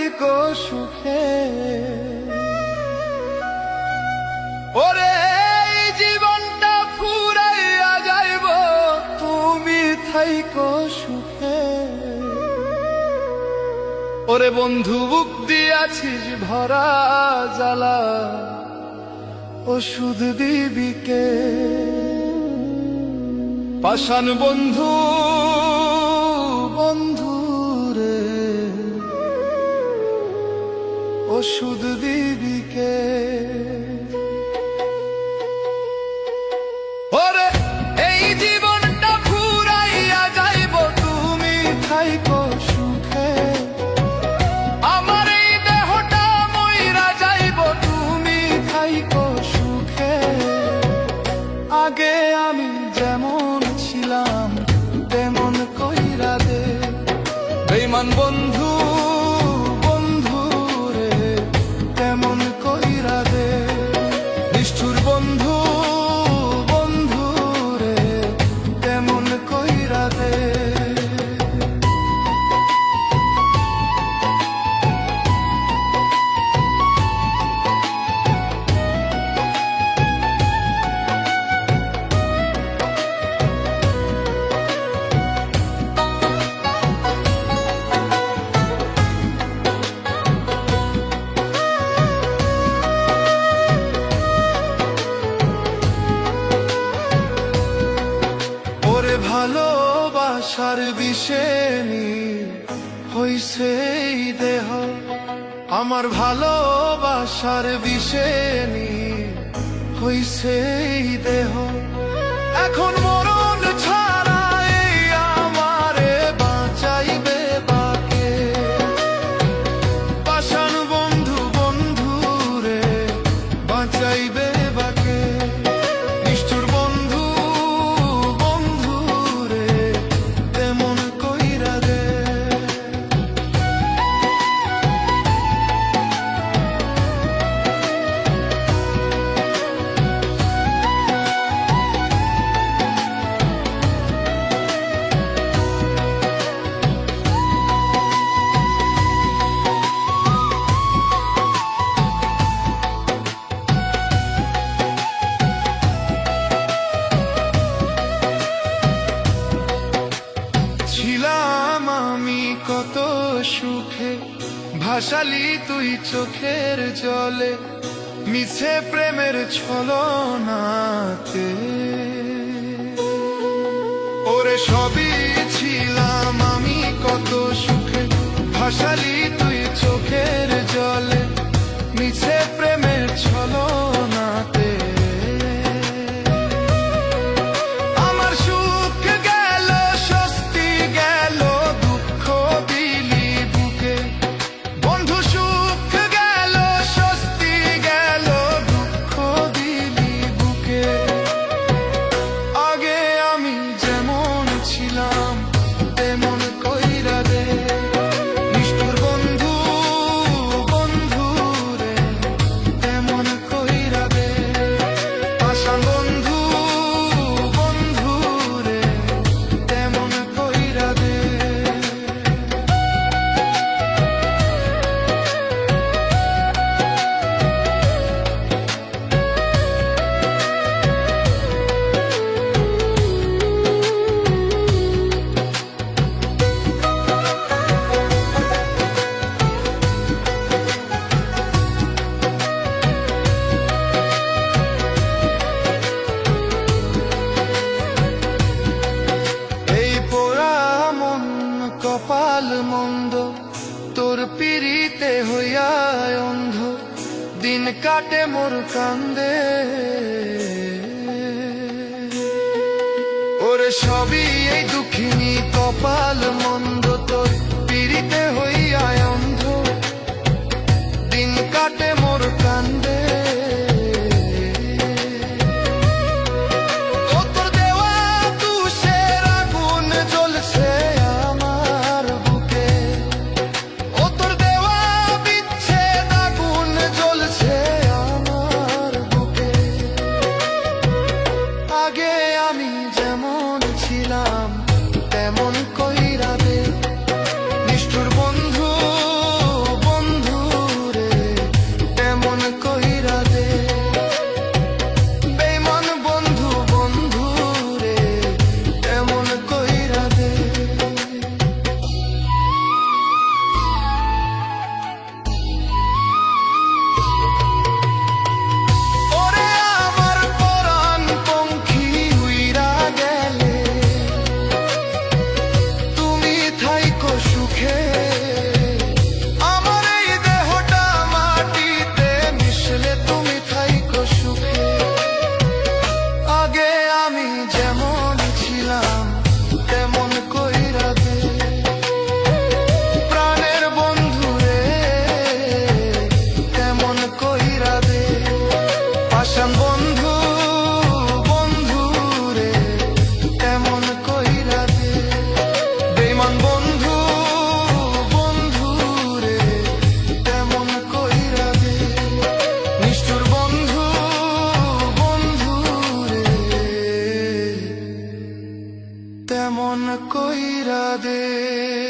থাইকো সুখে। ওরে এই জীবনটা ফুরাইয়া যাইব, তুমি থাইকো সুখে। ওরে বন্ধু বুক দিয়াছিস ভরা জ্বালা, ওষুধ দিবি কে? পাষাণ বন্ধু বন্ধু রে, ওষুধ দিবি কে? ওরে এই জীবনটা ফুরাইয়া যাইব, তুমি থাইকো সুখে। আমার এই দেহটা মইরা যাইব, তুমি থাইকো সুখে। আগে আমি যেমন ছিলাম তেমন কইরা দে, বেঈমান বন্ধু বন্ধু রে, তেমন কইরা দে। নিষ্ঠুর বন্ধু বন্ধু রে, তেমন কইরা দে। ভালোবাসার বিষে হইছে এই দেহ, আমার ভালোবাসার বিষে হইছে এই দেহ। এখন মরণ ছাড়া এই আমারে বাঁচাইবে বাকে? পাষাণ বন্ধু বন্ধু রে, বাঁচাইবে বাকে? নিষ্ঠুর বন্ধু বন্ধু রে, তেমন কইরা দে। ছিলাম আমি কত সুখে, ভাসালি তুই চোখের জলে, মিছে প্রেমের ছলনাতে। ওরে সবই ছিলাম আমি কত সুখে, ভাসালি তুই চোখের জলে, মিছে প্রেমের ছলনাতে। কপাল মন্দ তোর পিরিতে হইয়া অন্ধ, দিন কাটে মোর কান্দে। ওরে সবই এই দুঃখিনী কপাল মন্দ, তোর পিরিতে হইয়া অন্ধ, দিন কাটে মোর কান্দে। আগে আমি যেমন ছিলাম তেমন কইরা দে, নিষ্ঠুর বন্ধু বন্ধু এমন কইরা দে।